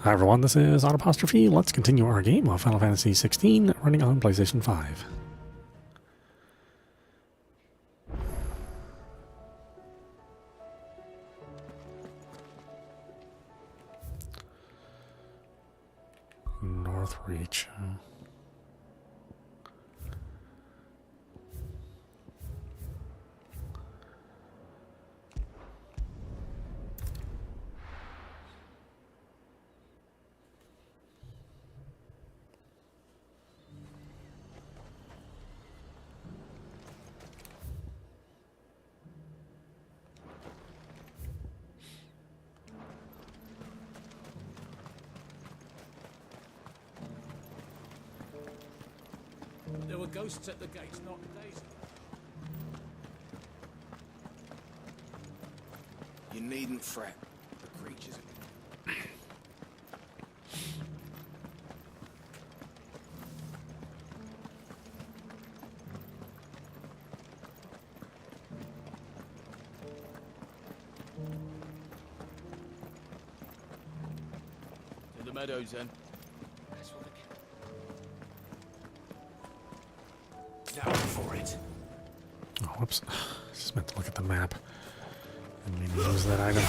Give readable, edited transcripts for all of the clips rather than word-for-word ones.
Hi everyone, this is audap. Let's continue our game of Final Fantasy XVI running on PlayStation 5. North Reach. There were ghosts at the gates not days ago. You needn't fret. The creatures. To the meadows then. Now for it. Oh, whoops. Just meant to look at the map and maybe use that item.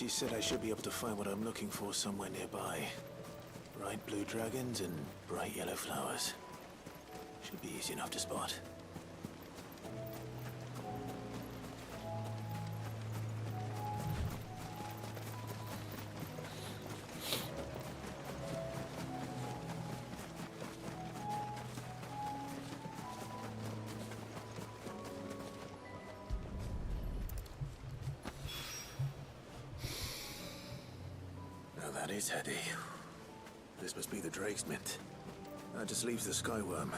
Said I should be able to find what I'm looking for somewhere nearby. Bright blue dragons and bright yellow flowers. Should be easy enough to spot. That is heady. This must be the Drake's Mint. That just leaves the Skyworm.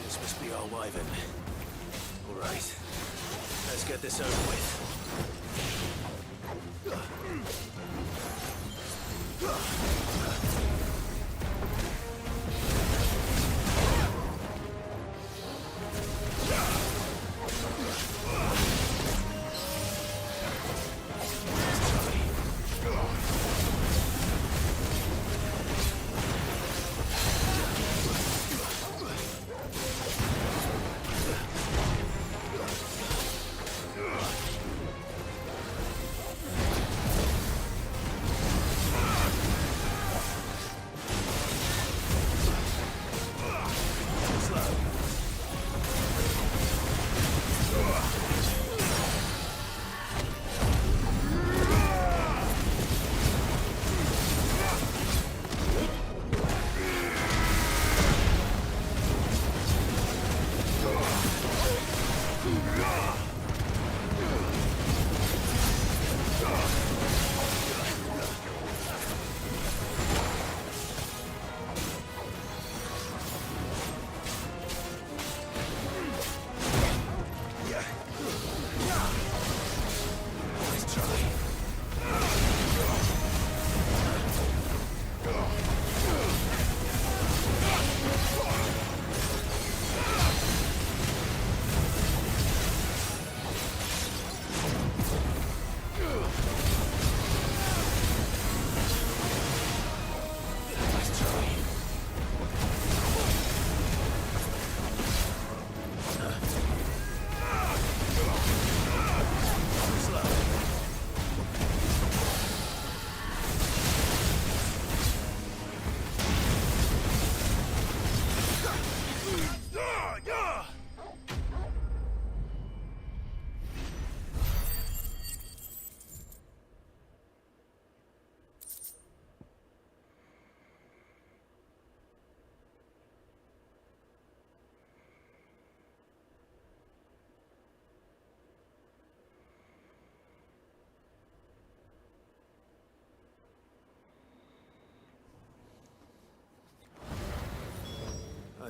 This must be our wyvern. All right. Let's get this over with.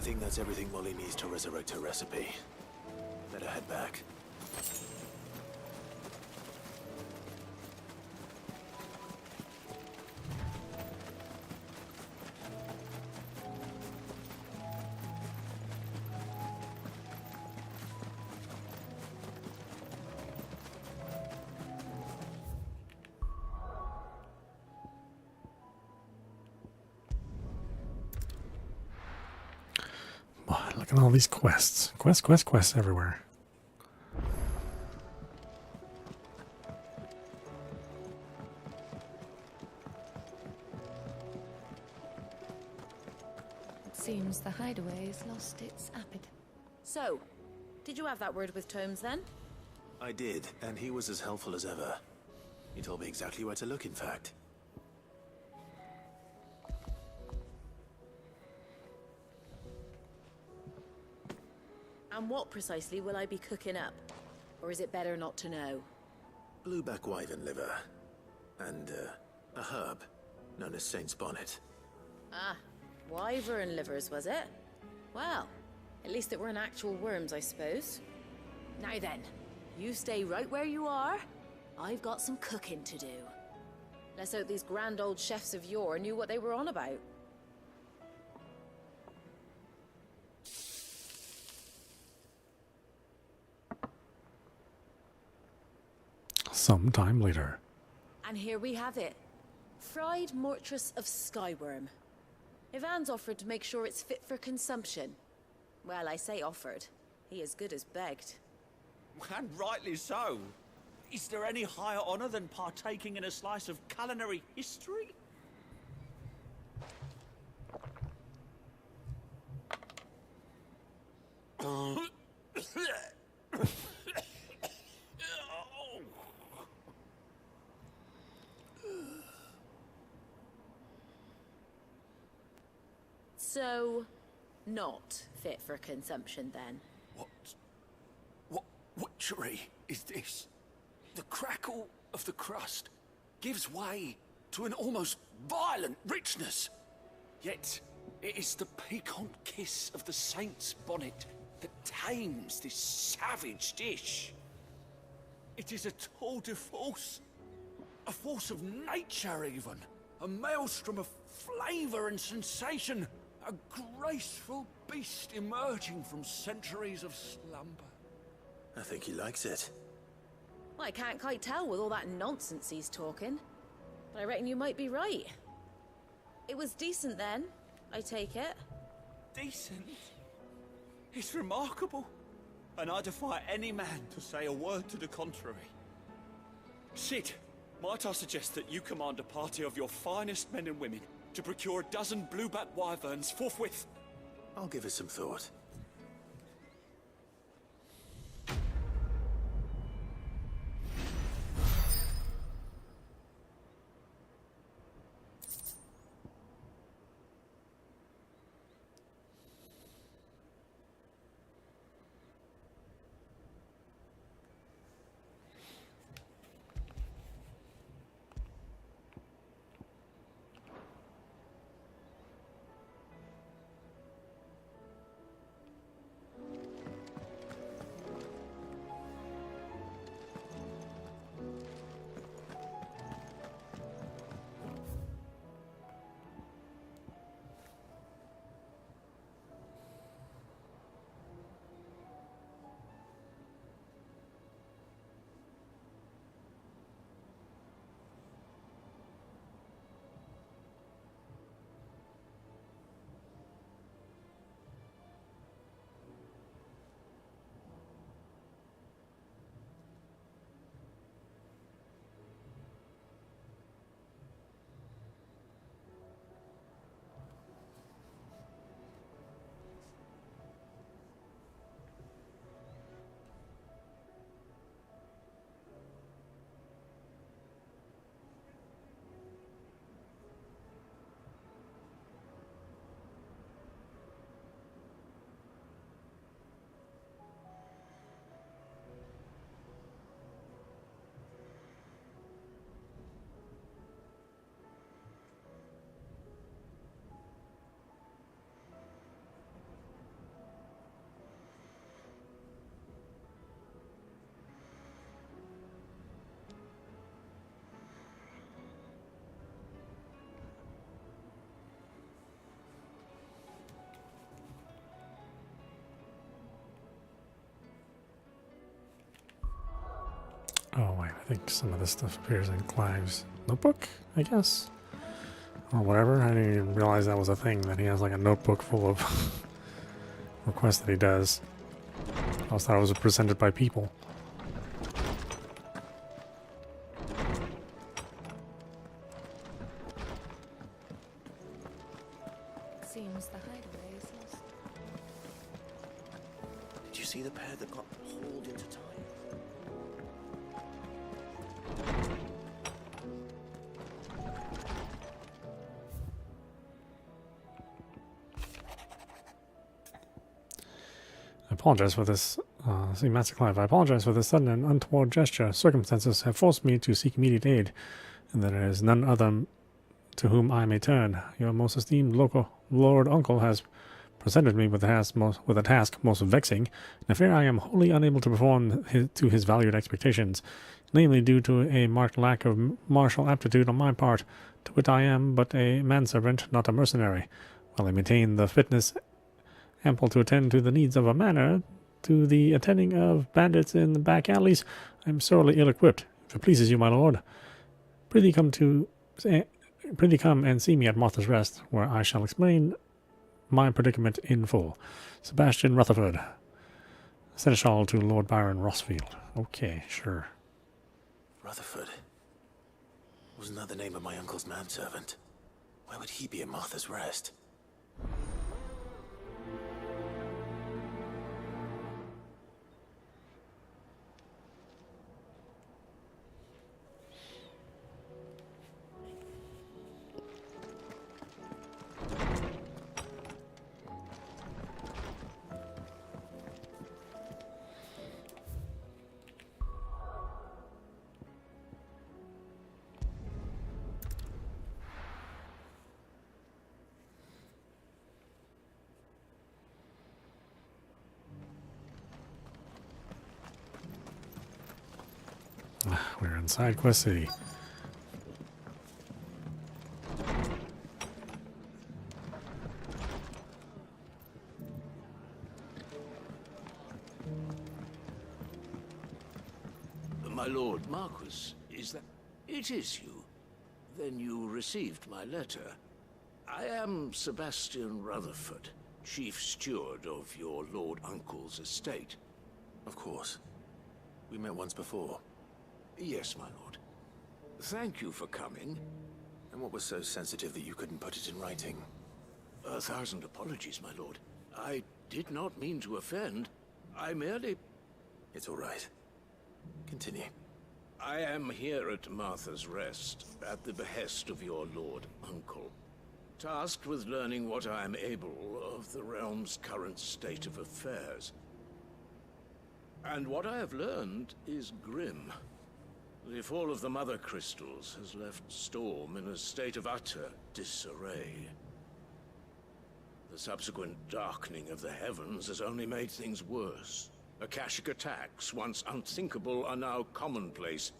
think that's everything Molly needs to resurrect her recipe. Better head back. Oh, look at all these quests. Quests everywhere. Seems the hideaway has lost its appetite. So, did you have that word with Tomes then? I did, and he was as helpful as ever. He told me exactly where to look, in fact. And what precisely will I be cooking up? Or is it better not to know? Blueback wyvern liver. And, a herb known as Saint's Bonnet. Ah, wyvern livers, was it? Well, at least it weren't actual worms, I suppose. Now then, you stay right where you are. I've got some cooking to do. Let's hope these grand old chefs of yore knew what they were on about. Sometime later. And here we have it. Fried mortress of skyworm. Ivan's offered to make sure it's fit for consumption. Well, I say offered. He as good as begged. And rightly so. Is there any higher honor than partaking in a slice of culinary history? So, not fit for consumption then? What witchery is this? The crackle of the crust gives way to an almost violent richness. Yet, it is the piquant kiss of the saint's bonnet that tames this savage dish. It is a tour de force. A force of nature, even. A maelstrom of flavor and sensation. A graceful beast emerging from centuries of slumber. I think he likes it. Well, I can't quite tell with all that nonsense he's talking. But I reckon you might be right. It was decent then, I take it. Decent? It's remarkable. And I defy any man to say a word to the contrary. Sid, might I suggest that you command a party of your finest men and women to procure a dozen blueback wyverns forthwith? I'll give it some thought. Oh wait, I think some of this stuff appears in Clive's notebook, I guess? Or whatever. I didn't even realize that was a thing, that he has like a notebook full of requests that he does. I always thought it was presented by people. Seems the hideaway is lost. Did you see the pair that got hauled into time? I apologize for this. See, Master Clive, I apologize for this sudden and untoward gesture. Circumstances have forced me to seek immediate aid, and there is none other to whom I may turn. Your most esteemed local Lord Uncle has presented me with a task most vexing, and I fear I am wholly unable to perform to his valued expectations, namely due to a marked lack of martial aptitude on my part, to wit I am but a manservant, not a mercenary. While I maintain the fitness ample to attend to the needs of a manor, to the attending of bandits in the back alleys, I am sorely ill-equipped. If it pleases you, my lord, prithee come and see me at Martha's Rest, where I shall explain my predicament in full. Sebastian Rutherford, Seneschal to Lord Byron Rosfield. Okay, sure. Rutherford? Wasn't that the name of my uncle's manservant? Why would he be at Martha's Rest? We're inside Quest City. My lord Marquis, is that... It is you. Then you received my letter. I am Sebastian Rutherford, chief steward of your lord uncle's estate. Of course. We met once before. Yes, my lord. Thank you for coming. And what was so sensitive that you couldn't put it in writing? 1,000 apologies, my lord. I did not mean to offend. I merely... It's all right. Continue. I am here at Martha's Rest, at the behest of your lord uncle, tasked with learning what I am able of the realm's current state of affairs. And what I have learned is grim. The fall of the Mother Crystals has left Storm in a state of utter disarray. The subsequent darkening of the heavens has only made things worse. Akashic attacks, once unthinkable, are now commonplace.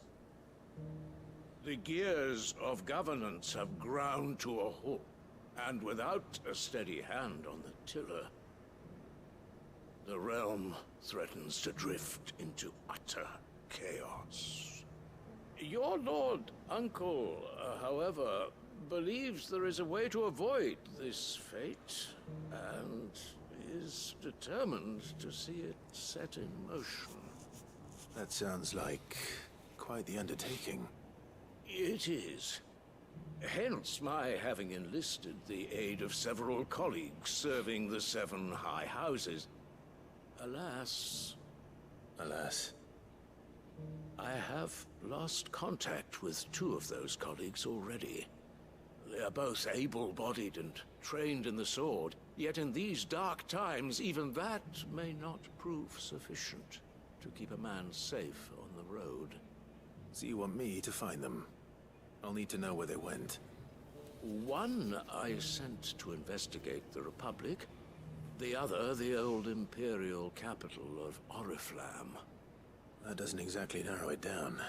The gears of governance have ground to a halt, and without a steady hand on the tiller, the realm threatens to drift into utter chaos. Your lord uncle, however, believes there is a way to avoid this fate, and is determined to see it set in motion. That sounds like quite the undertaking. It is. Hence my having enlisted the aid of several colleagues serving the 7 high houses. Alas, I have lost contact with 2 of those colleagues already. They are both able-bodied and trained in the sword, yet in these dark times, even that may not prove sufficient to keep a man safe on the road. So you want me to find them? I'll need to know where they went. One I sent to investigate the Republic, the other the old Imperial capital of Oriflamme. That doesn't exactly narrow it down.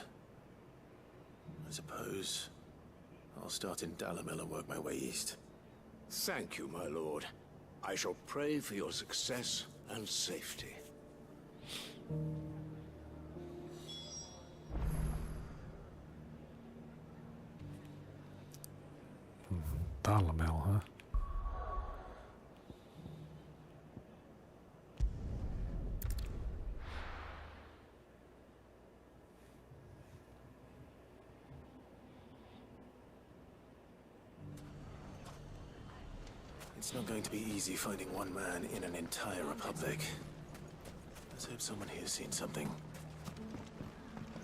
I suppose I'll start in Dalamil and work my way east. Thank you, my lord. I shall pray for your success and safety. dollar bill, huh? It's not going to be easy finding one man in an entire republic. Let's hope someone here's seen something.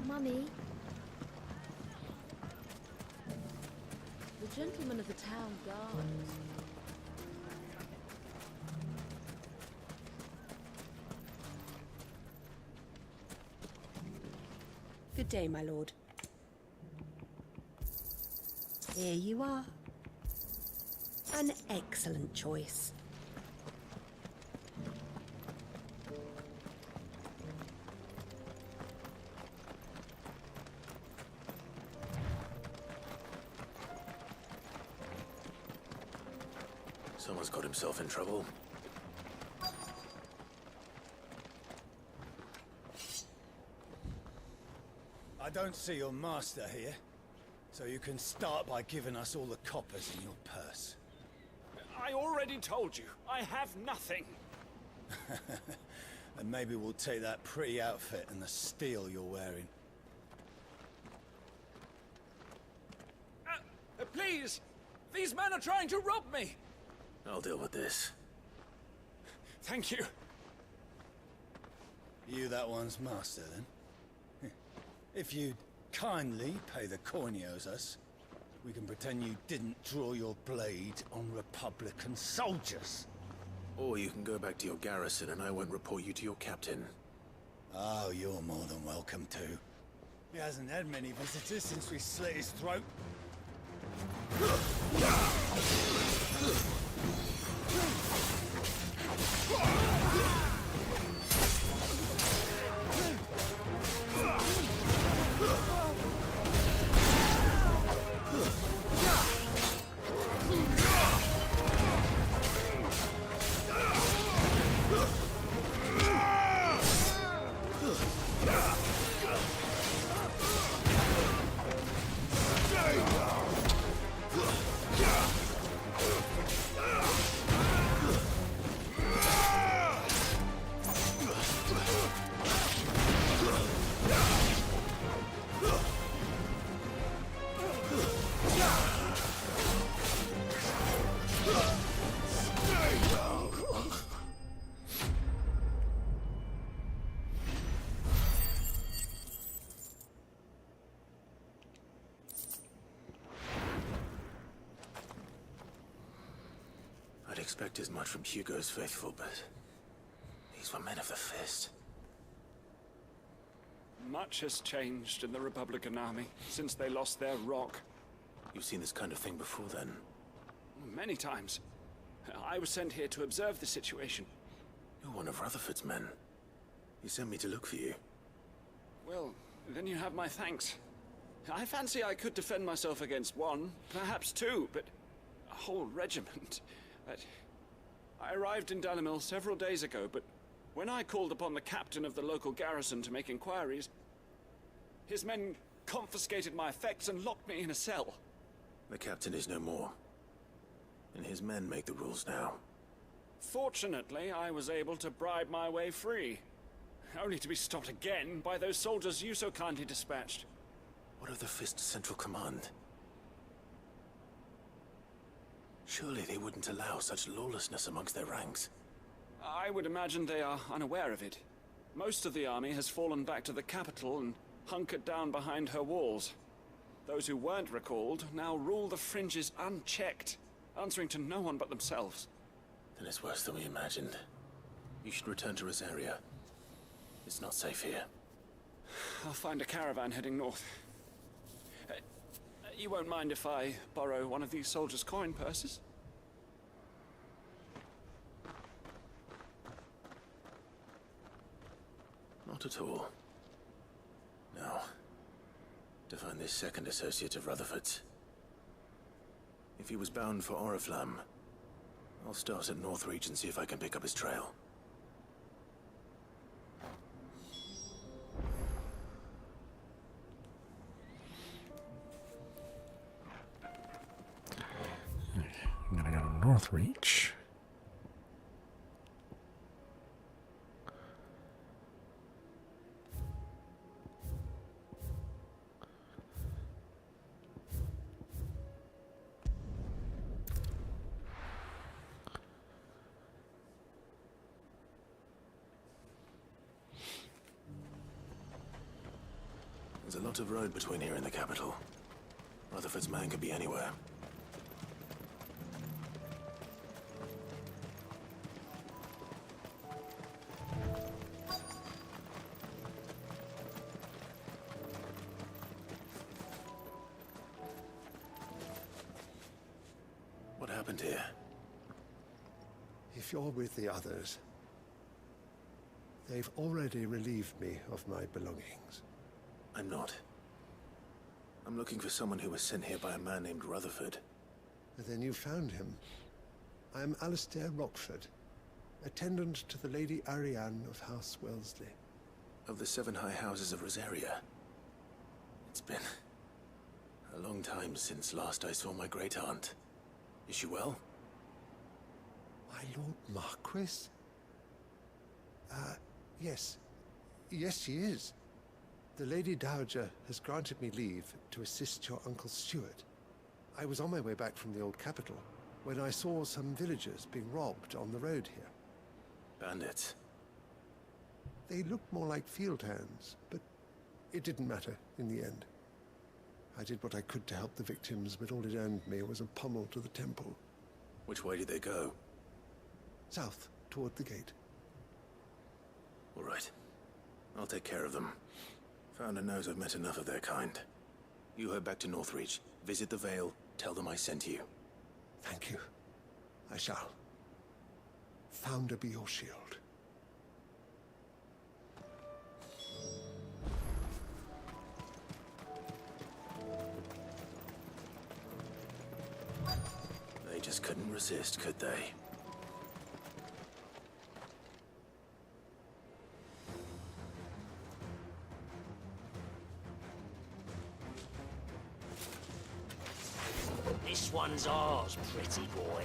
Mummy? The gentleman of the town guard. Good day, my lord. Here you are. An excellent choice. Someone's got himself in trouble. I don't see your master here, so you can start by giving us all the coppers in your purse. I already told you, I have nothing. And maybe we'll take that pretty outfit and the steel you're wearing. Please! These men are trying to rob me! I'll deal with this. Thank you. You that one's master, then? If you'd kindly pay the coin he owes us, we can pretend you didn't draw your blade on Republican soldiers. Or you can go back to your garrison and I won't report you to your captain. Oh, you're more than welcome to. He hasn't had many visitors since we slit his throat. I'd expect as much from Hugo's faithful, but these were men of the fist. Much has changed in the Republican army since they lost their rock. You've seen this kind of thing before, then? Many times. I was sent here to observe the situation. You're one of Rutherford's men. He sent me to look for you. Well, then you have my thanks. I fancy I could defend myself against one, perhaps two, but a whole regiment. I arrived in Dalimil several days ago, but when I called upon the captain of the local garrison to make inquiries, his men confiscated my effects and locked me in a cell. The captain is no more, and his men make the rules now. Fortunately, I was able to bribe my way free, only to be stopped again by those soldiers you so kindly dispatched. What of the Fist's central command? Surely they wouldn't allow such lawlessness amongst their ranks. I would imagine they are unaware of it. Most of the army has fallen back to the capital and hunkered down behind her walls. Those who weren't recalled now rule the fringes unchecked, answering to no one but themselves. Then it's worse than we imagined. You should return to Rosaria. It's not safe here. I'll find a caravan heading north. You won't mind if I borrow one of these soldiers' coin purses? Not at all. Now, to find this second associate of Rutherford's. If he was bound for Oriflamme, I'll start at Northreach and see if I can pick up his trail. Northreach. There's a lot of road between here and the capital. Rutherford's man could be anywhere. What happened here? If you're with the others, they've already relieved me of my belongings. I'm not. I'm looking for someone who was sent here by a man named Rutherford. Then you found him. I am Alistair Rockford, attendant to the Lady Ariane of House Wellesley. Of the 7 high houses of Rosaria. It's been a long time since last I saw my great-aunt. Is she well? My Lord Marquis? Yes. Yes, she is. The Lady Dowager has granted me leave to assist your Uncle Stuart. I was on my way back from the old capital when I saw some villagers being robbed on the road here. Bandits? They looked more like field hands, but it didn't matter in the end. I did what I could to help the victims, but all it earned me was a pummel to the temple. Which way did they go? South, toward the gate. All right. I'll take care of them. Founder knows I've met enough of their kind. You head back to Northreach, visit the Vale, tell them I sent you. Thank you. I shall. Founder be your shield. They just couldn't resist, could they? This one's ours, pretty boy.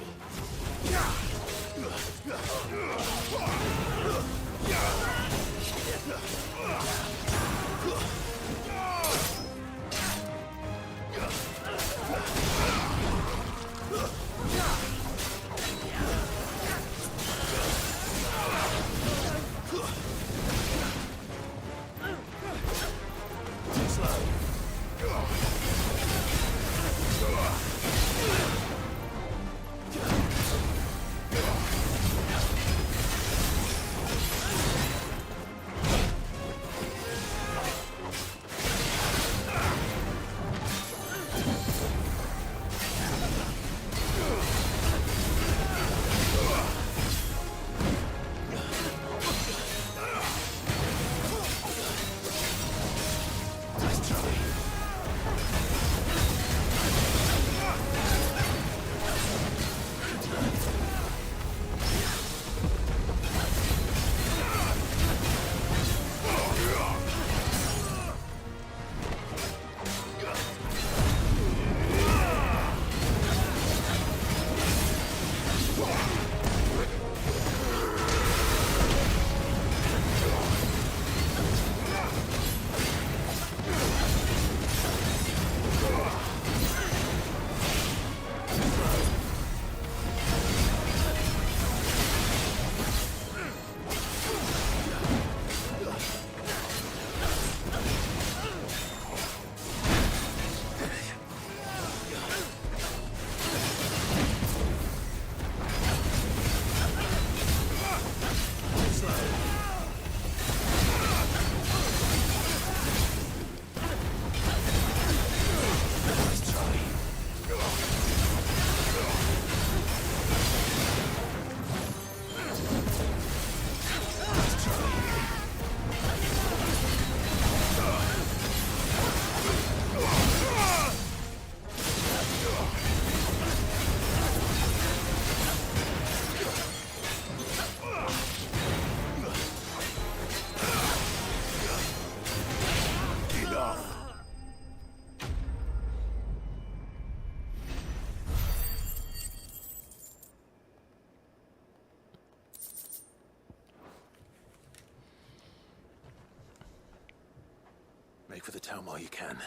Make for the town while you can.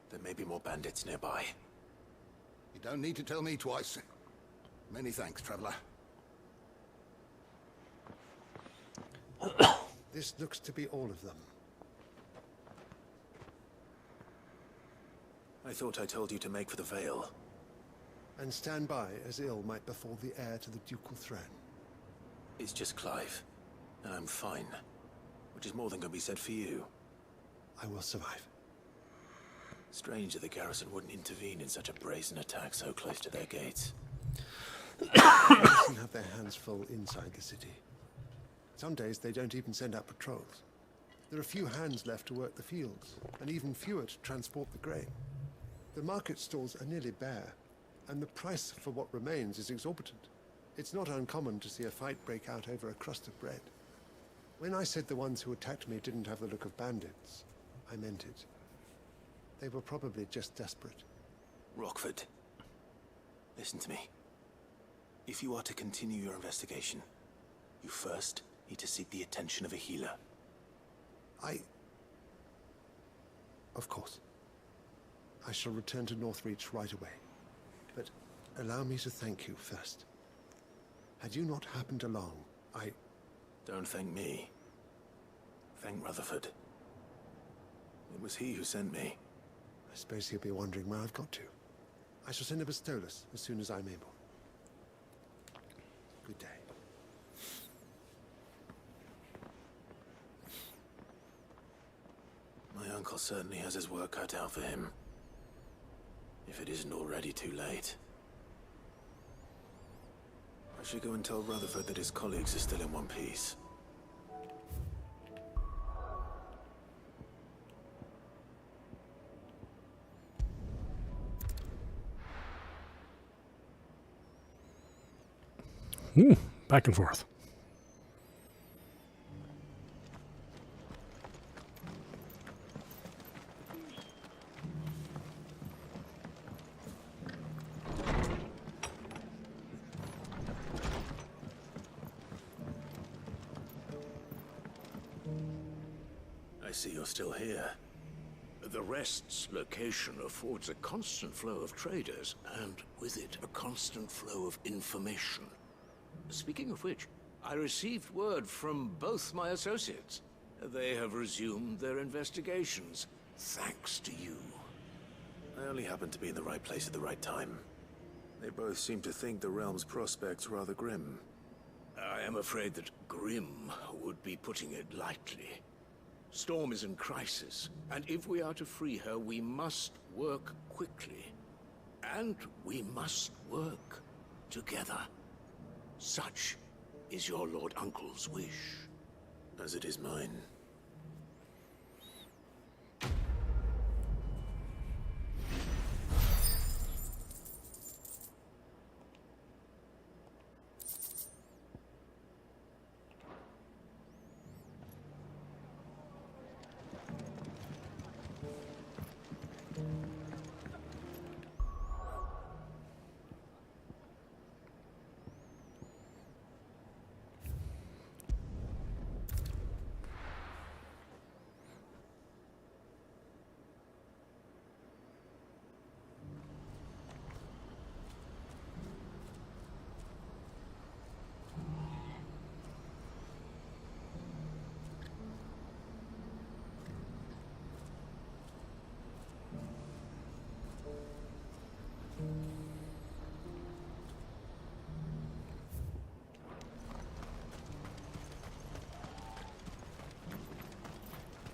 There may be more bandits nearby. You don't need to tell me twice. Many thanks, traveler. This looks to be all of them. I thought I told you to make for the Vale. And stand by as ill might befall the heir to the ducal throne. It's just Clive, and I'm fine. Which is more than can be said for you. I will survive. Strange that the garrison wouldn't intervene in such a brazen attack so close to their gates. The garrison have their hands full inside the city. Some days they don't even send out patrols. There are few hands left to work the fields, and even fewer to transport the grain. The market stalls are nearly bare, and the price for what remains is exorbitant. It's not uncommon to see a fight break out over a crust of bread. When I said the ones who attacked me didn't have the look of bandits, I meant it. They were probably just desperate. Rockford, listen to me. If you are to continue your investigation, you first need to seek the attention of a healer. Of course. I shall return to Northreach right away. But allow me to thank you first. Had you not happened along, Don't thank me. Thank Rutherford. It was he who sent me. I suppose he'll be wondering where I've got to. I shall send a Bastolus as soon as I'm able. Good day. My uncle certainly has his work cut out for him. If it isn't already too late. I should go and tell Rutherford that his colleagues are still in one piece. Back and forth. I see you're still here. The Rest's location affords a constant flow of traders, and with it, a constant flow of information. Speaking of which, I received word from both my associates. They have resumed their investigations, thanks to you. I only happened to be in the right place at the right time. They both seem to think the realm's prospects rather grim. I am afraid that grim would be putting it lightly. Storm is in crisis, and if we are to free her, we must work quickly. And we must work together. Such is your Lord Uncle's wish. As it is mine.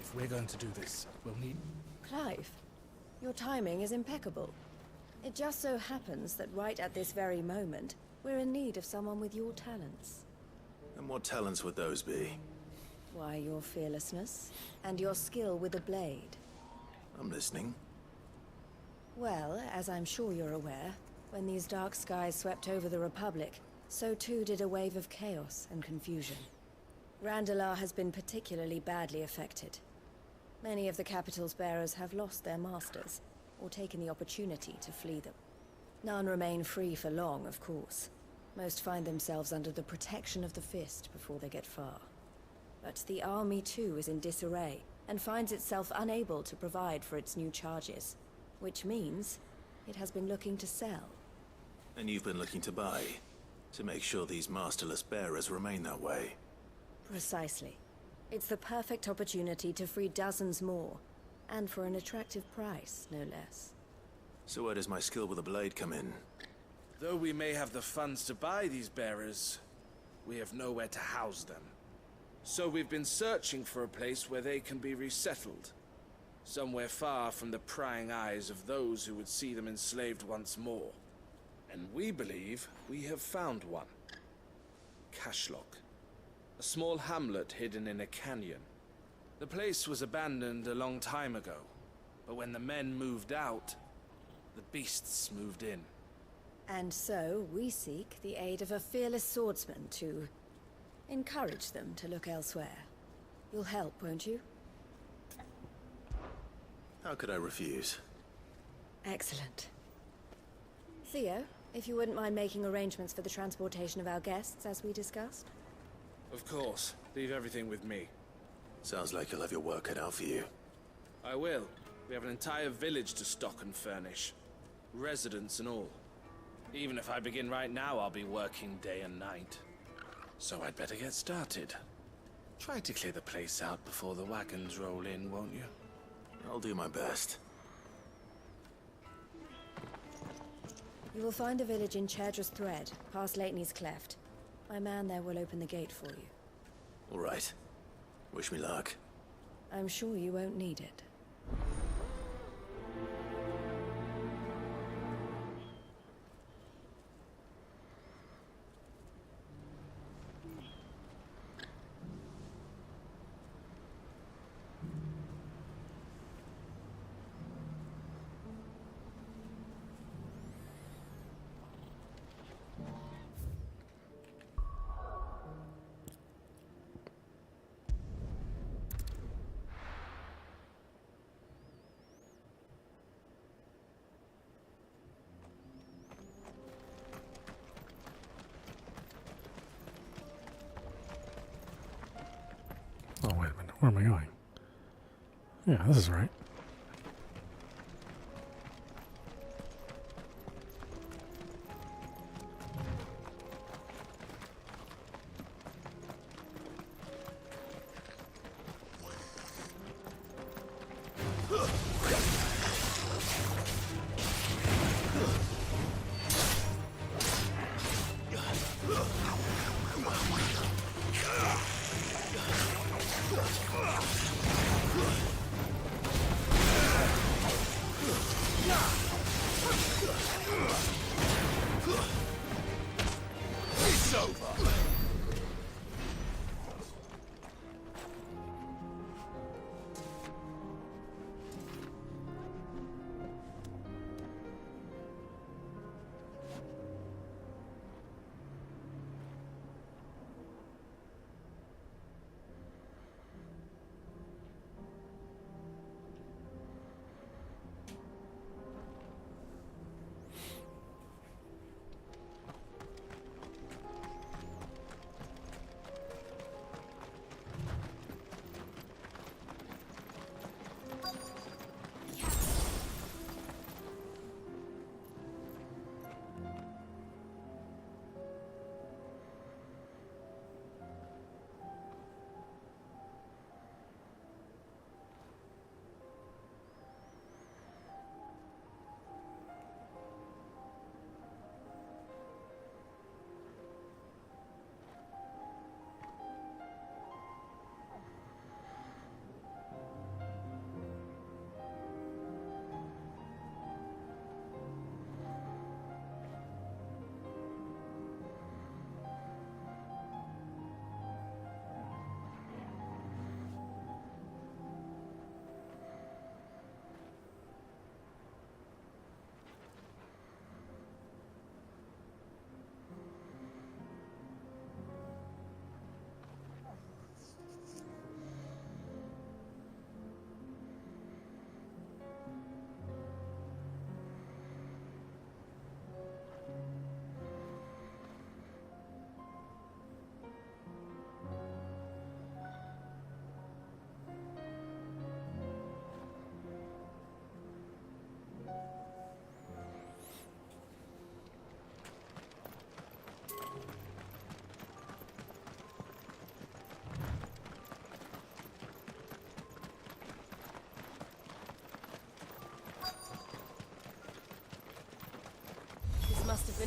If we're going to do this, we'll need... Clive, your timing is impeccable. It just so happens that right at this very moment, we're in need of someone with your talents. And what talents would those be? Why, your fearlessness, and your skill with a blade. I'm listening. Well, as I'm sure you're aware, when these dark skies swept over the Republic, so too did a wave of chaos and confusion. Randalar has been particularly badly affected. Many of the capital's bearers have lost their masters, or taken the opportunity to flee them. None remain free for long, of course. Most find themselves under the protection of the Fist before they get far. But the army too is in disarray, and finds itself unable to provide for its new charges, which means it has been looking to sell. And you've been looking to buy, to make sure these masterless bearers remain that way. Precisely. It's the perfect opportunity to free dozens more, and for an attractive price, no less. So where does my skill with a blade come in? Though we may have the funds to buy these bearers, we have nowhere to house them. So we've been searching for a place where they can be resettled. Somewhere far from the prying eyes of those who would see them enslaved once more. And we believe we have found one. Cashlock. A small hamlet hidden in a canyon. The place was abandoned a long time ago, but when the men moved out, the beasts moved in. And so we seek the aid of a fearless swordsman to encourage them to look elsewhere. You'll help, won't you? How could I refuse? Excellent. Theo, if you wouldn't mind making arrangements for the transportation of our guests, as we discussed. Of course. Leave everything with me. Sounds like you'll have your work cut out for you. I will. We have an entire village to stock and furnish. Residents and all. Even if I begin right now, I'll be working day and night. So I'd better get started. Try to clear the place out before the wagons roll in, won't you? I'll do my best. You will find a village in Chairdra's Thread, past Lateney's Cleft. My man there will open the gate for you. All right. Wish me luck. I'm sure you won't need it. Oh, wait a minute. Where am I going? Yeah, this is right.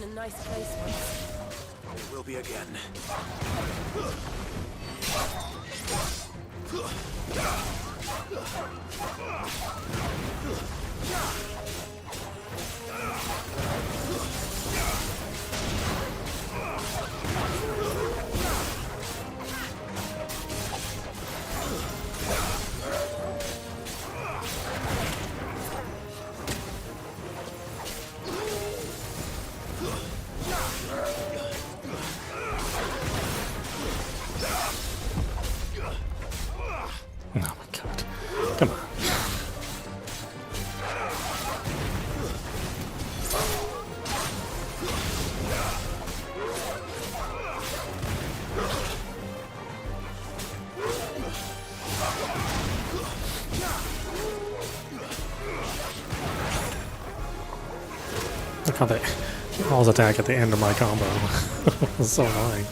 in a nice place once. It will be again. Oh my god. Come on. Look how they always attack at the end of my combo. It's so annoying.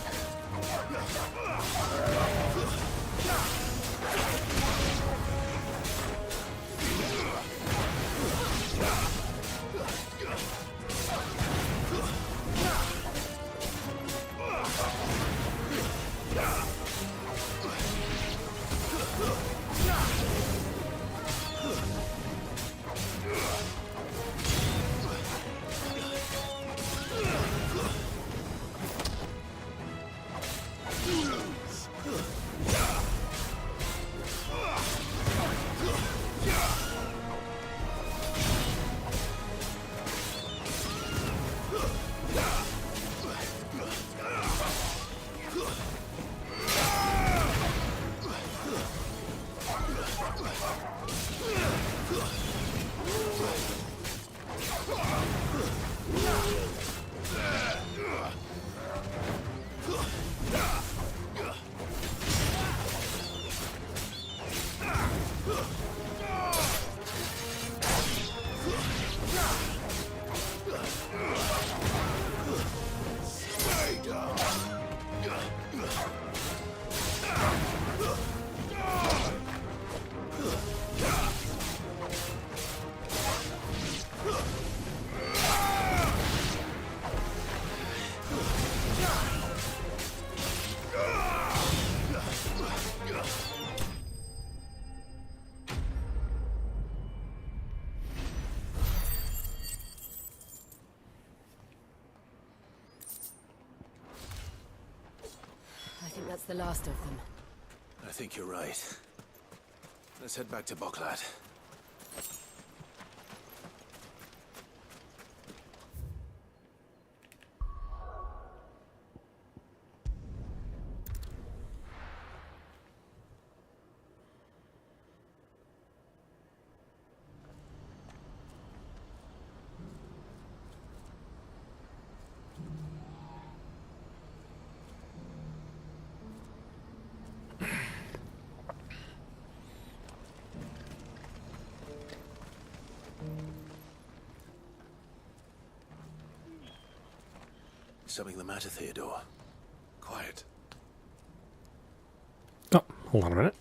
I think that's the last of them. I think you're right. Let's head back to Boklad. Something the matter, Theodore? Quiet. Oh, hold on a minute.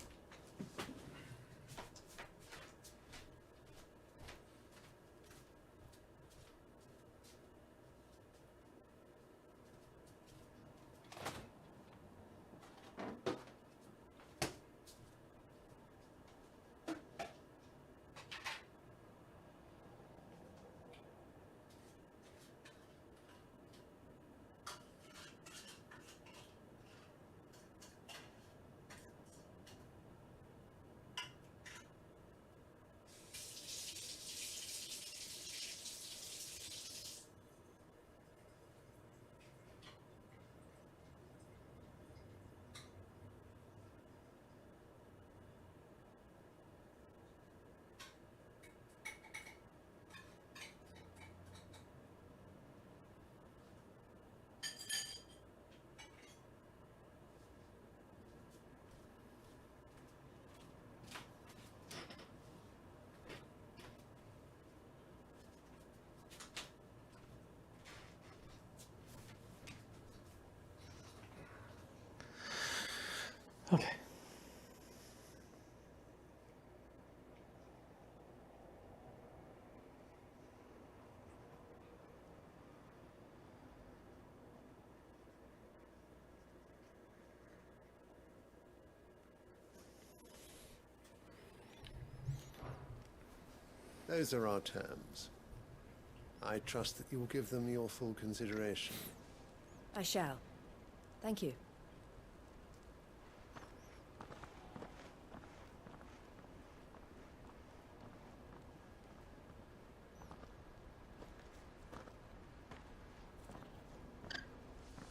Those are our terms. I trust that you will give them your full consideration. I shall. Thank you.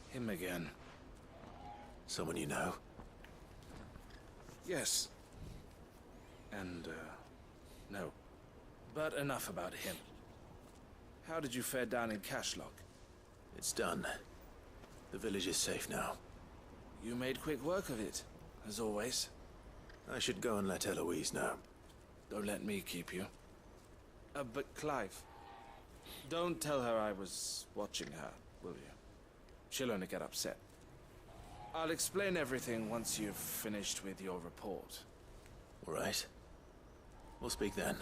Him again. Someone you know? Yes. And, no. But enough about him. How did you fare down in Cashlock? It's done. The village is safe now. You made quick work of it, as always. I should go and let Eloise know. Don't let me keep you. But Clive, don't tell her I was watching her, will you? She'll only get upset. I'll explain everything once you've finished with your report. All right. We'll speak then.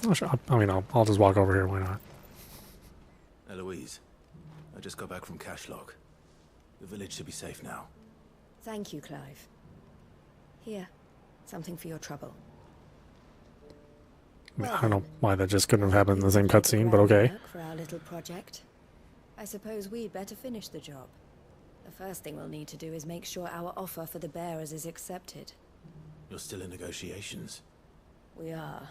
Oh, sure. I mean, I'll just walk over here. Why not? Eloise, I just got back from Cashlock. The village should be safe now. Thank you, Clive. Here, something for your trouble. I mean, I don't know why that just couldn't have happened in the same cutscene, but okay. For our little project. I suppose we'd better finish the job. The first thing we'll need to do is make sure our offer for the bearers is accepted. You're still in negotiations? We are.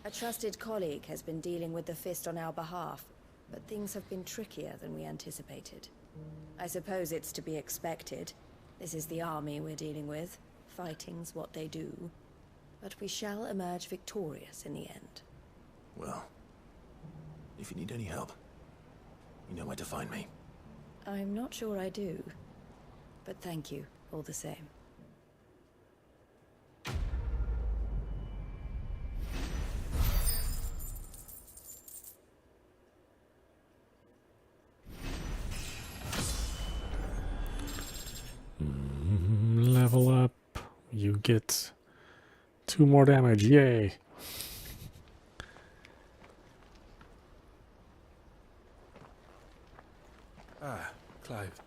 A trusted colleague has been dealing with the Fist on our behalf, but things have been trickier than we anticipated. I suppose it's to be expected. This is the army we're dealing with. Fighting's what they do. But we shall emerge victorious in the end. Well, if you need any help, you know where to find me. I'm not sure I do, but thank you all the same. Level up. You get 2 more damage. Yay. Ah, Clive.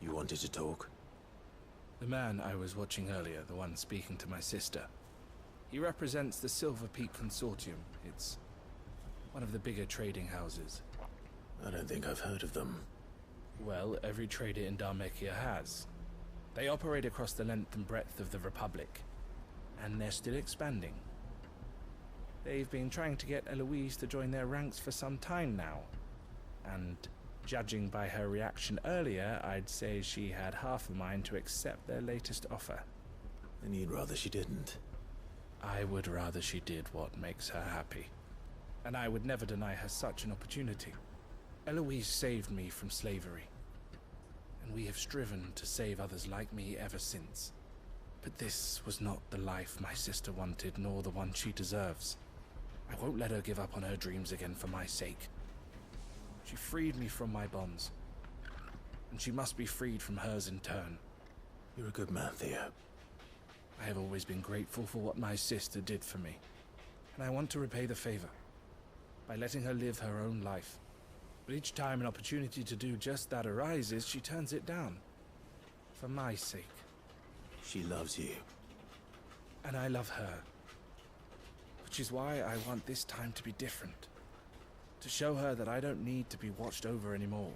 You wanted to talk? The man I was watching earlier, the one speaking to my sister. He represents the Silver Peak Consortium. It's one of the bigger trading houses. I don't think I've heard of them. Well, every trader in Dhalmekia has. They operate across the length and breadth of the Republic, and they're still expanding. They've been trying to get Eloise to join their ranks for some time now, and judging by her reaction earlier, I'd say she had half a mind to accept their latest offer. And you'd rather she didn't? I would rather she did what makes her happy, and I would never deny her such an opportunity. Eloise saved me from slavery, and we have striven to save others like me ever since. But this was not the life my sister wanted, nor the one she deserves. I won't let her give up on her dreams again for my sake. She freed me from my bonds, and she must be freed from hers in turn. You're a good man, Theo. I have always been grateful for what my sister did for me, and I want to repay the favor by letting her live her own life. But each time an opportunity to do just that arises, she turns it down. For my sake. She loves you. And I love her. Which is why I want this time to be different. To show her that I don't need to be watched over anymore.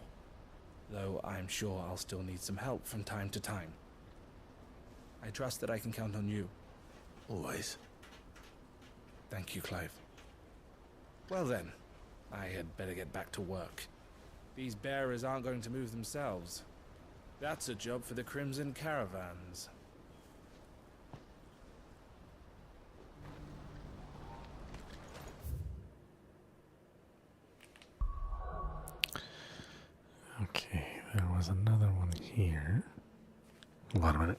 Though I'm sure I'll still need some help from time to time. I trust that I can count on you. Always. Thank you, Clive. Well then. I had better get back to work. These bearers aren't going to move themselves. That's a job for the Crimson Caravans. Okay, there was another one here. Hold on a minute.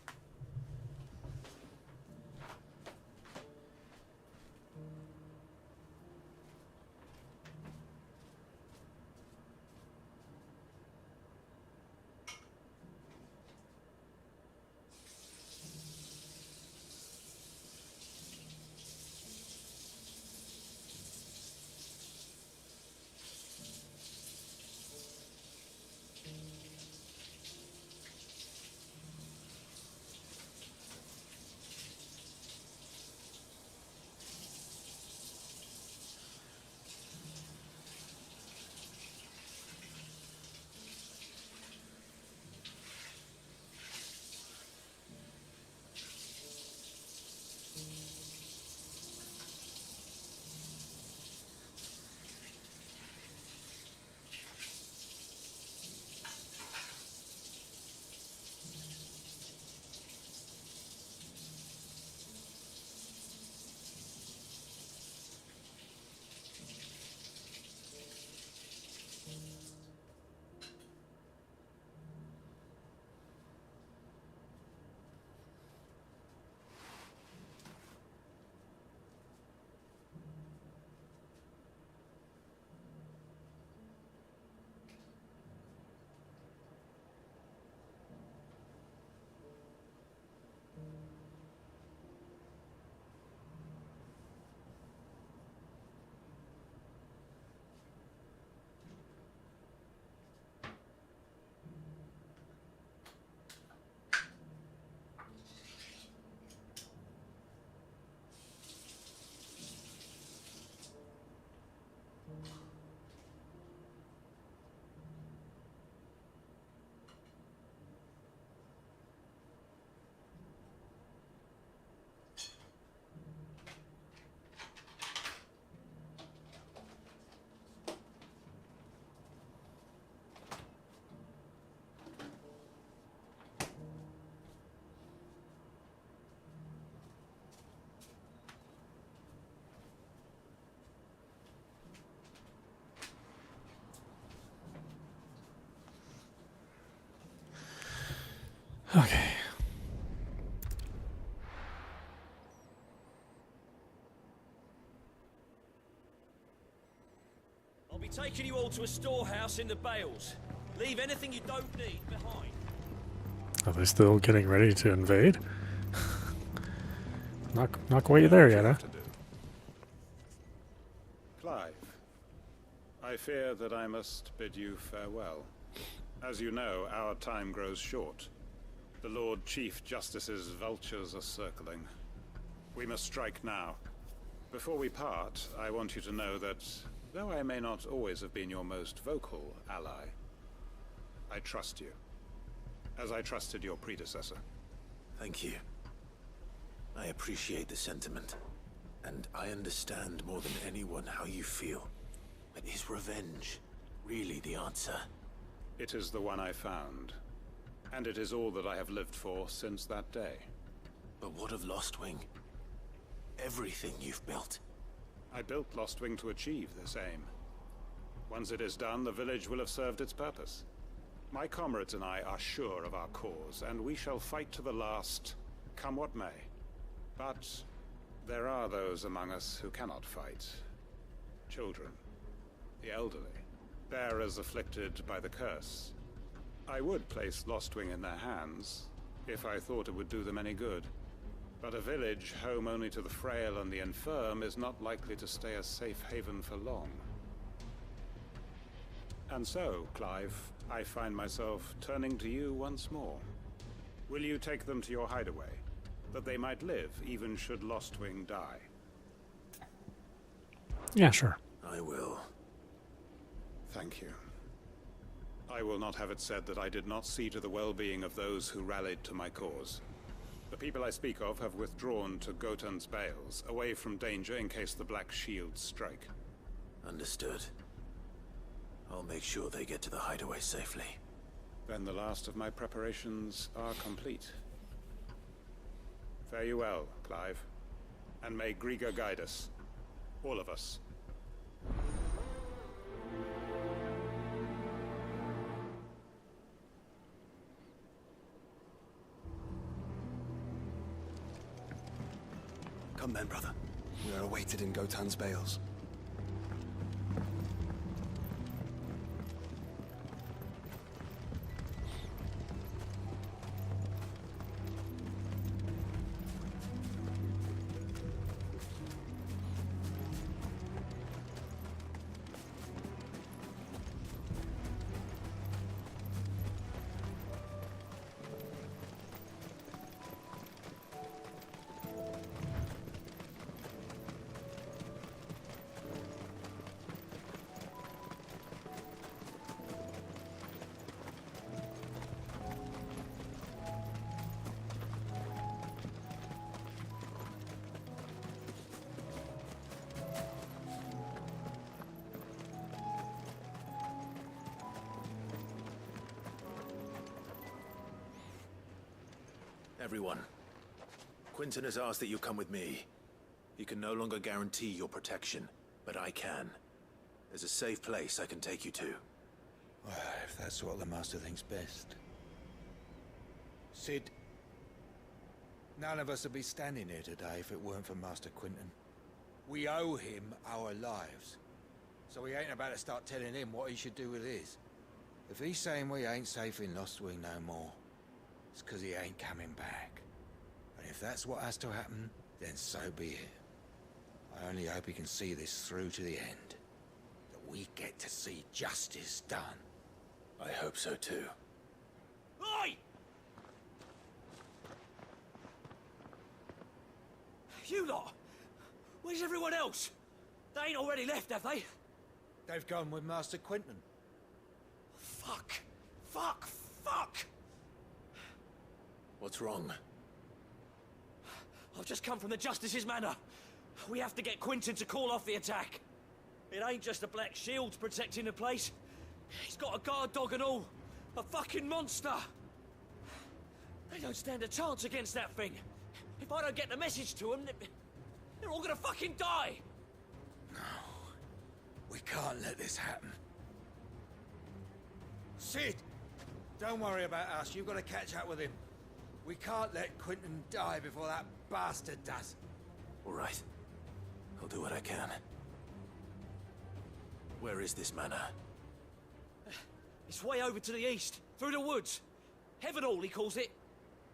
Okay. I'll be taking you all to a storehouse in the Bales. Leave anything you don't need behind. Are they still getting ready to invade? Not quite there yet, huh? Clive, I fear that I must bid you farewell. As you know, our time grows short. The Lord Chief Justice's vultures are circling. We must strike now. Before we part, I want you to know that, though I may not always have been your most vocal ally, I trust you, as I trusted your predecessor. Thank you. I appreciate the sentiment, and I understand more than anyone how you feel. But is revenge really the answer? It is the one I found, and it is all that I have lived for since that day. But what of Lostwing? Everything you've built. I built Lostwing to achieve this aim. Once it is done, the village will have served its purpose. My comrades and I are sure of our cause, and we shall fight to the last, come what may. But there are those among us who cannot fight. Children, the elderly, bearers afflicted by the curse. I would place Lostwing in their hands, if I thought it would do them any good. But a village home only to the frail and the infirm is not likely to stay a safe haven for long. And so, Clive, I find myself turning to you once more. Will you take them to your hideaway, that they might live even should Lostwing die? Yeah, sure. I will. Thank you. I will not have it said that I did not see to the well-being of those who rallied to my cause. The people I speak of have withdrawn to Gotan's Bales, away from danger in case the Black Shields strike. Understood. I'll make sure they get to the hideaway safely. Then the last of my preparations are complete. Fare you well, Clive. And may Griga guide us. All of us. Come then, brother. We are awaited in Gotan's Bales. Everyone, Quinton has asked that you come with me. He can no longer guarantee your protection, but I can. There's a safe place I can take you to. Well, if that's what the Master thinks best. Sid, none of us would be standing here today if it weren't for Master Quinton. We owe him our lives. So we ain't about to start telling him what he should do with his. If he's saying we ain't safe in Lostwing no more, it's because he ain't coming back. And if that's what has to happen, then so be it. I only hope he can see this through to the end. That we get to see justice done. I hope so too. Oi! You lot! Where's everyone else? They ain't already left, have they? They've gone with Master Quinton. Fuck! Fuck! Fuck! What's wrong? I've just come from the Justice's manor. We have to get Quinton to call off the attack. It ain't just the Black Shields protecting the place. He's got a guard dog and all. A fucking monster. They don't stand a chance against that thing. If I don't get the message to them, they're all gonna fucking die. No. We can't let this happen. Sid! Don't worry about us. You've got to catch up with him. We can't let Quentin die before that bastard does. All right. I'll do what I can. Where is this manor? It's way over to the east, through the woods. Heaven Hall, he calls it.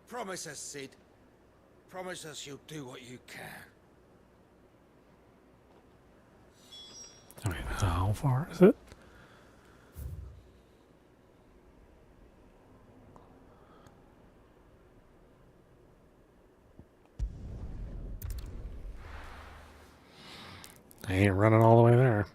Promise us, Sid. Promise us you'll do what you can. I mean, how far is it? I ain't running all the way there.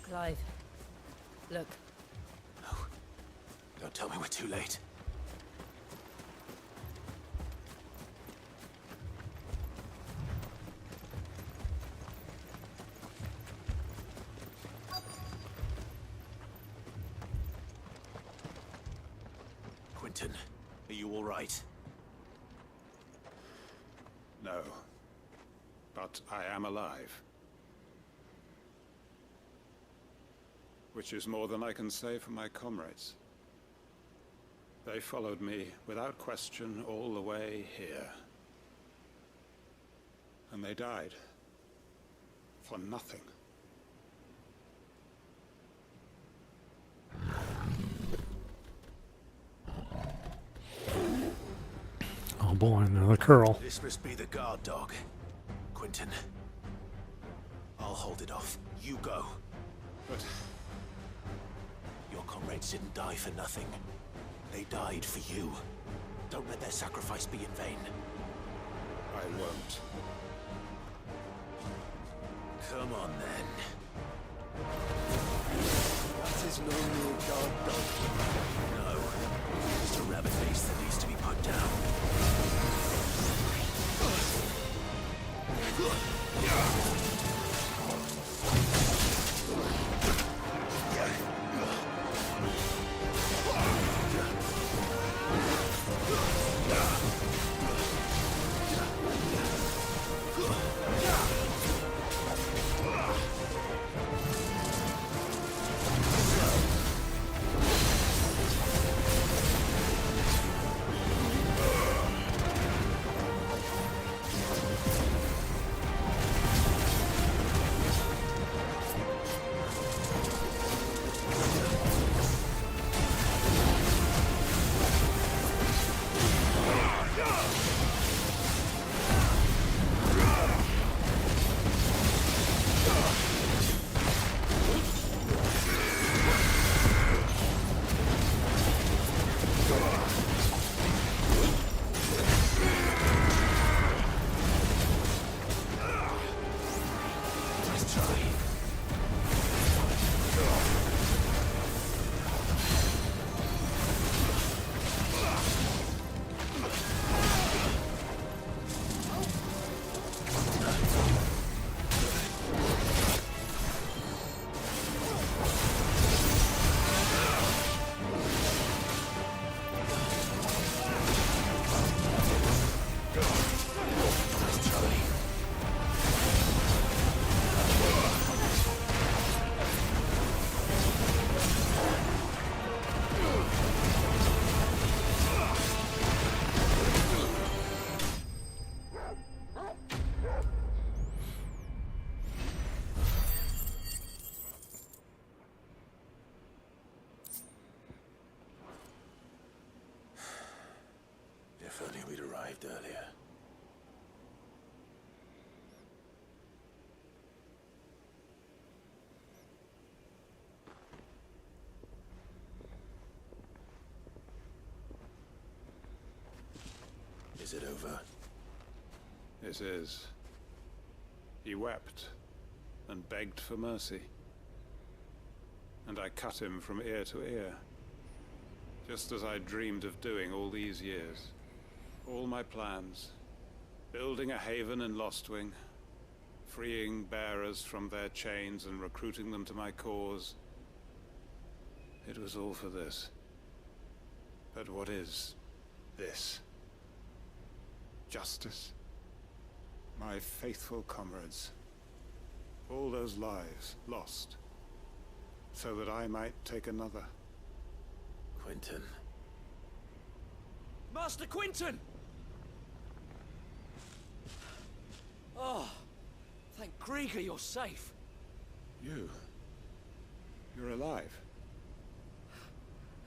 Clive, look. No. Don't tell me we're too late. Quentin, are you all right? No. But I am alive. Which is more than I can say for my comrades. They followed me without question all the way here. And they died. For nothing. Oh boy, another curl. This must be the guard dog. Quentin. I'll hold it off. You go. But your comrades didn't die for nothing. They died for you. Don't let their sacrifice be in vain. I won't. Come on, then. That is no mere guard dog. No. Just a rabbit face that needs to be put down. arrived earlier. Is it over? It is. He wept and begged for mercy. And I cut him from ear to ear, just as I dreamed of doing all these years. All my plans, building a haven in Lostwing, freeing bearers from their chains and recruiting them to my cause. It was all for this. But what is this? Justice? My faithful comrades. All those lives lost, so that I might take another. Quentin. Master Quentin! Oh, thank Grieger you're safe. You're alive.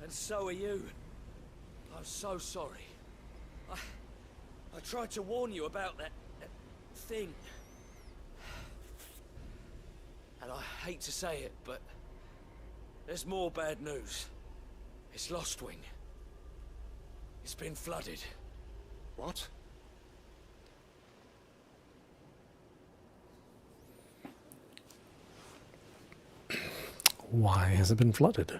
And so are you. I'm so sorry. I tried to warn you about that thing. And I hate to say it, but there's more bad news. It's Lostwing. It's been flooded. What? Why has it been flooded?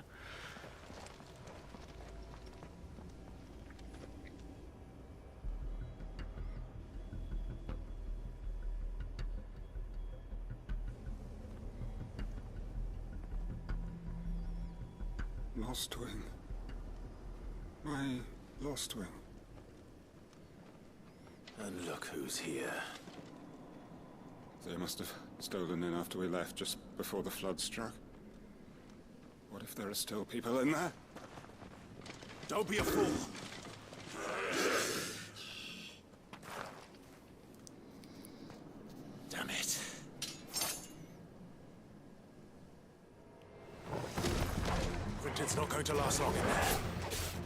Lostwing. My Lostwing. And look who's here. They must have stolen in after we left, just before the flood struck. What if there are still people in there? Don't be a fool. Damn it. Quentin's not going to last long in there.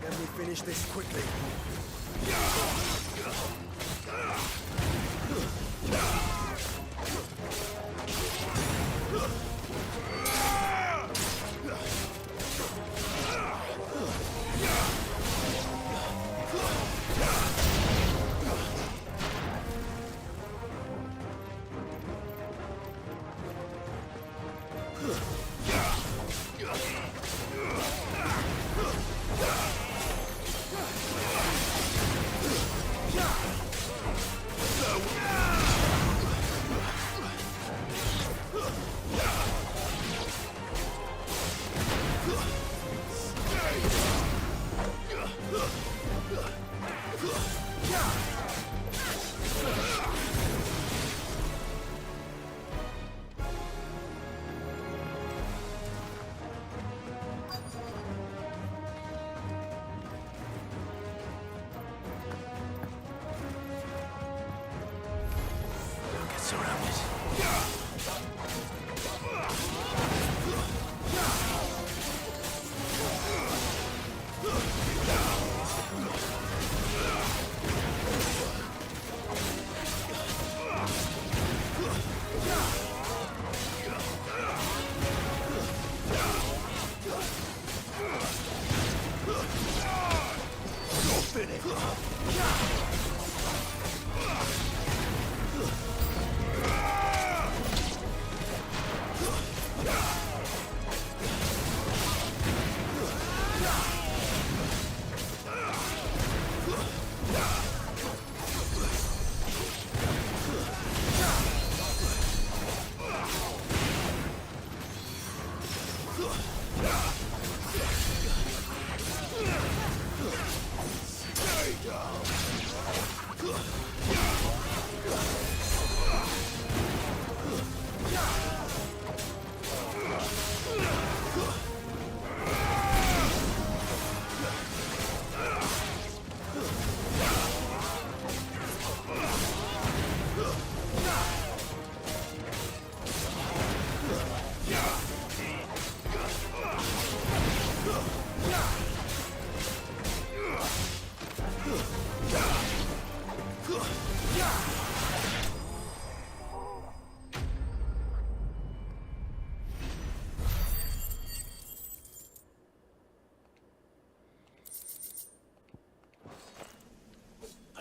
Then we finish this quickly.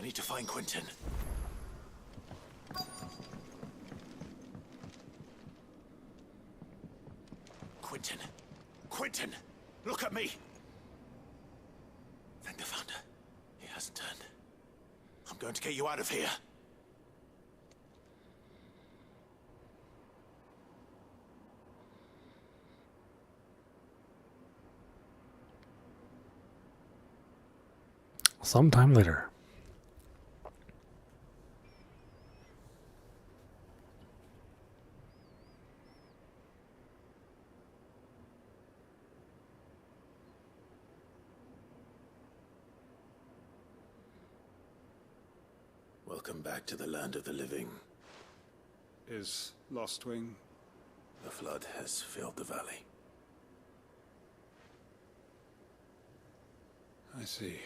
need to find Quentin. Quentin! Quentin! Look at me! Thank the Founder. He hasn't turned. I'm going to get you out of here. Sometime later. Welcome back to the land of the living. Is Lostwing? The flood has filled the valley. I see.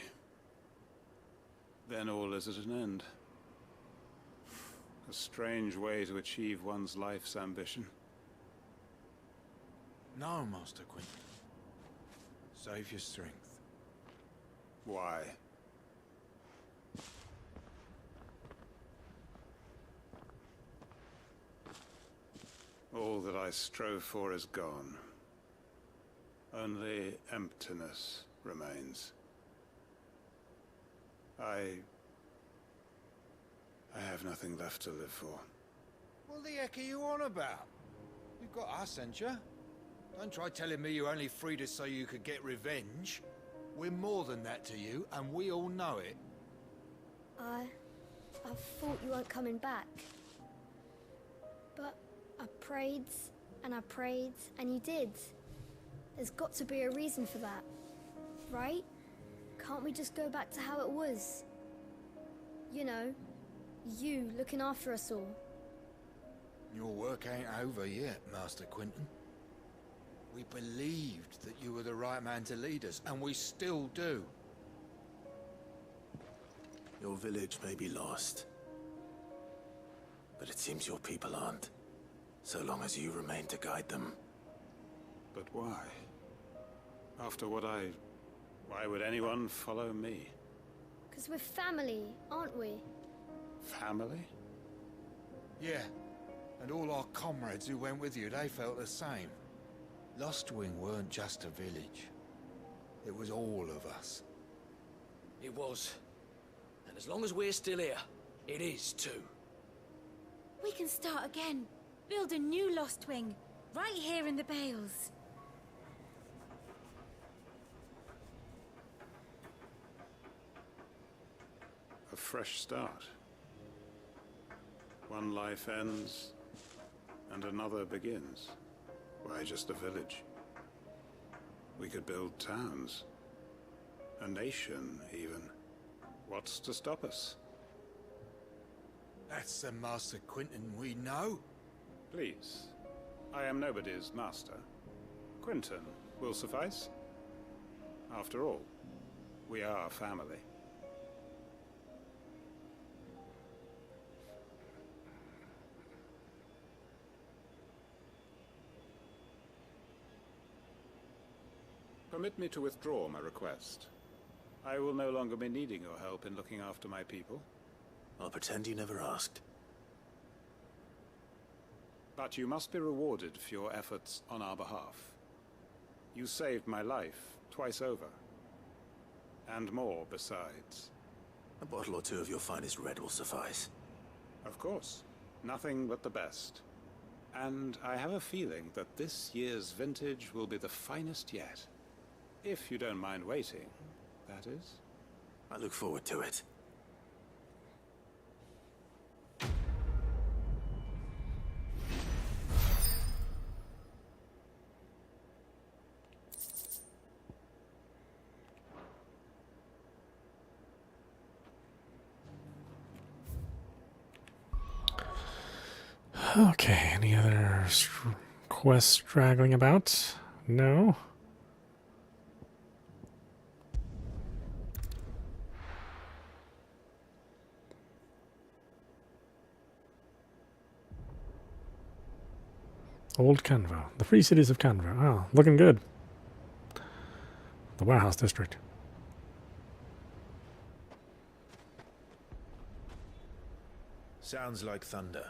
Then all is at an end. A strange way to achieve one's life's ambition. No, Master Quentin. Save your strength. Why? All that I strove for is gone. Only emptiness remains. I have nothing left to live for. What the heck are you on about? You've got us, ain't you? Don't try telling me you only freed us so you could get revenge. We're more than that to you, and we all know it. I thought you weren't coming back. But I prayed, and you did. There's got to be a reason for that, right? Can't we just go back to how it was? You know, you looking after us all. Your work ain't over yet, Master Quentin. We believed that you were the right man to lead us, and we still do. Your village may be lost, but it seems your people aren't, so long as you remain to guide them. But why? After what why would anyone follow me? 'Cause we're family, aren't we? Family? Yeah, and all our comrades who went with you, they felt the same. Lostwing weren't just a village. It was all of us. It was. And as long as we're still here, it is too. We can start again. Build a new Lostwing, right here in the Bales. A fresh start. One life ends, and another begins. Why just a village? We could build towns. A nation, even. What's to stop us? That's the Master Quentin we know. Please. I am nobody's master. Quentin will suffice. After all, we are family. Permit me to withdraw my request. I will no longer be needing your help in looking after my people. I'll pretend you never asked. But you must be rewarded for your efforts on our behalf. You saved my life twice over. And more besides. A bottle or two of your finest red will suffice. Of course. Nothing but the best. And I have a feeling that this year's vintage will be the finest yet. If you don't mind waiting, that is. I look forward to it. Okay, any other quests straggling about? No? Old Canva. The Free Cities of Canva. Oh, looking good. The Warehouse District. Sounds like thunder.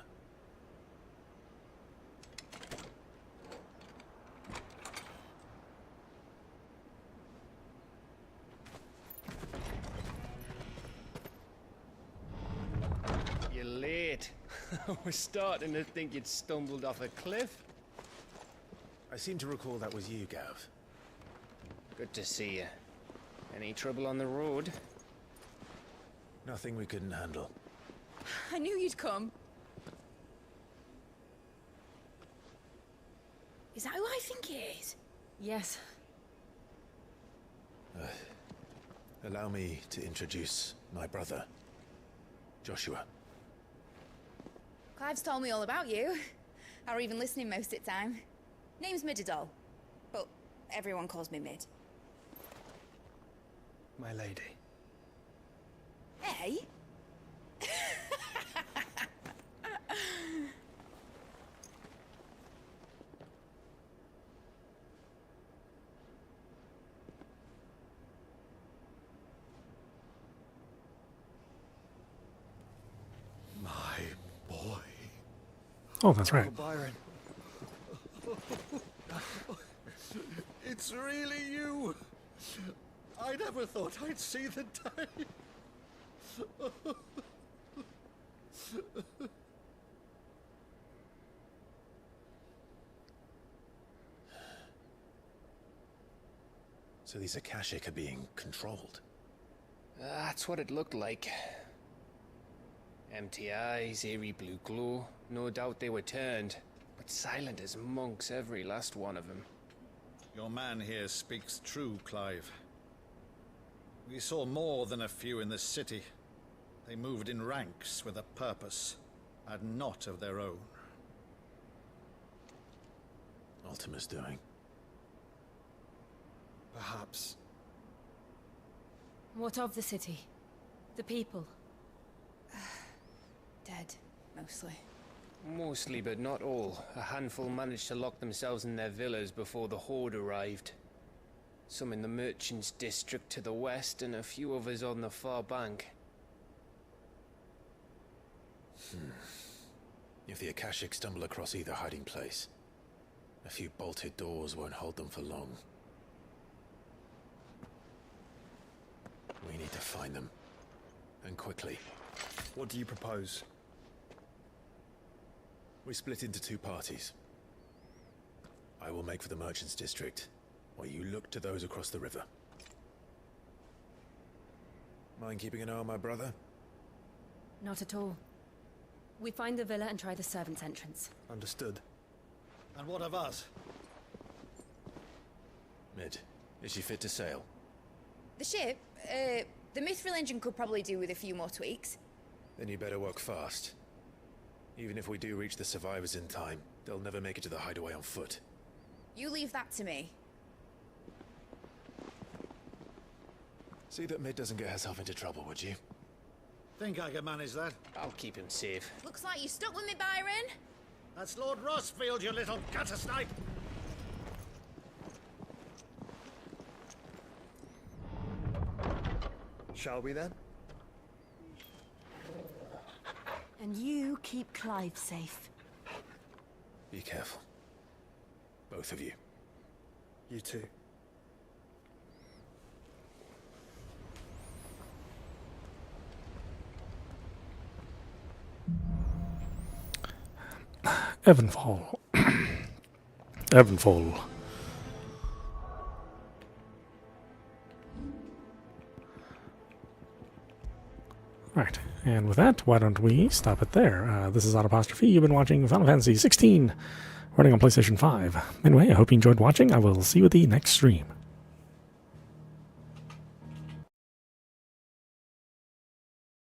You're late. I was starting to think you'd stumbled off a cliff. I seem to recall that was you, Gav. Good to see you. Any trouble on the road? Nothing we couldn't handle. I knew you'd come. Is that who I think it is? Yes. Allow me to introduce my brother, Joshua. Clive's told me all about you. Or even listening most of the time. Name's Mididol, but everyone calls me Mid. My lady. Hey? My boy. Oh, that's right. Byron. It's really you. I never thought I'd see the day. So these Akashic are being controlled? That's what it looked like. Empty eyes, eerie blue glow. No doubt they were turned, but silent as monks, every last one of them. Your man here speaks true, Clive. We saw more than a few in the city. They moved in ranks with a purpose, and not of their own. Ultima's doing. Perhaps. What of the city? The people? Dead, mostly. Mostly, but not all. A handful managed to lock themselves in their villas before the Horde arrived. Some in the Merchants' District to the west, and a few others on the far bank. If the Akashic stumble across either hiding place, a few bolted doors won't hold them for long. We need to find them. And quickly. What do you propose? We split into two parties. I will make for the Merchants' District, while you look to those across the river. Mind keeping an eye on my brother? Not at all. We find the villa and try the servants' entrance. Understood. And what of us? Mid, is she fit to sail? The ship, the Mithril engine could probably do with a few more tweaks. Then you better work fast. Even if we do reach the survivors in time, they'll never make it to the hideaway on foot. You leave that to me. See that Mid doesn't get herself into trouble, would you? Think I can manage that? I'll keep him safe. Looks like you stuck with me, Byron. That's Lord Rosfield, you little gutter snipe! Shall we then? And you keep Clive safe. Be careful. Both of you. You too. Evanfall. Evanfall. Right, and with that, why don't we stop it there? This is audap. You've been watching Final Fantasy XVI, running on PlayStation 5. Anyway, I hope you enjoyed watching. I will see you at the next stream.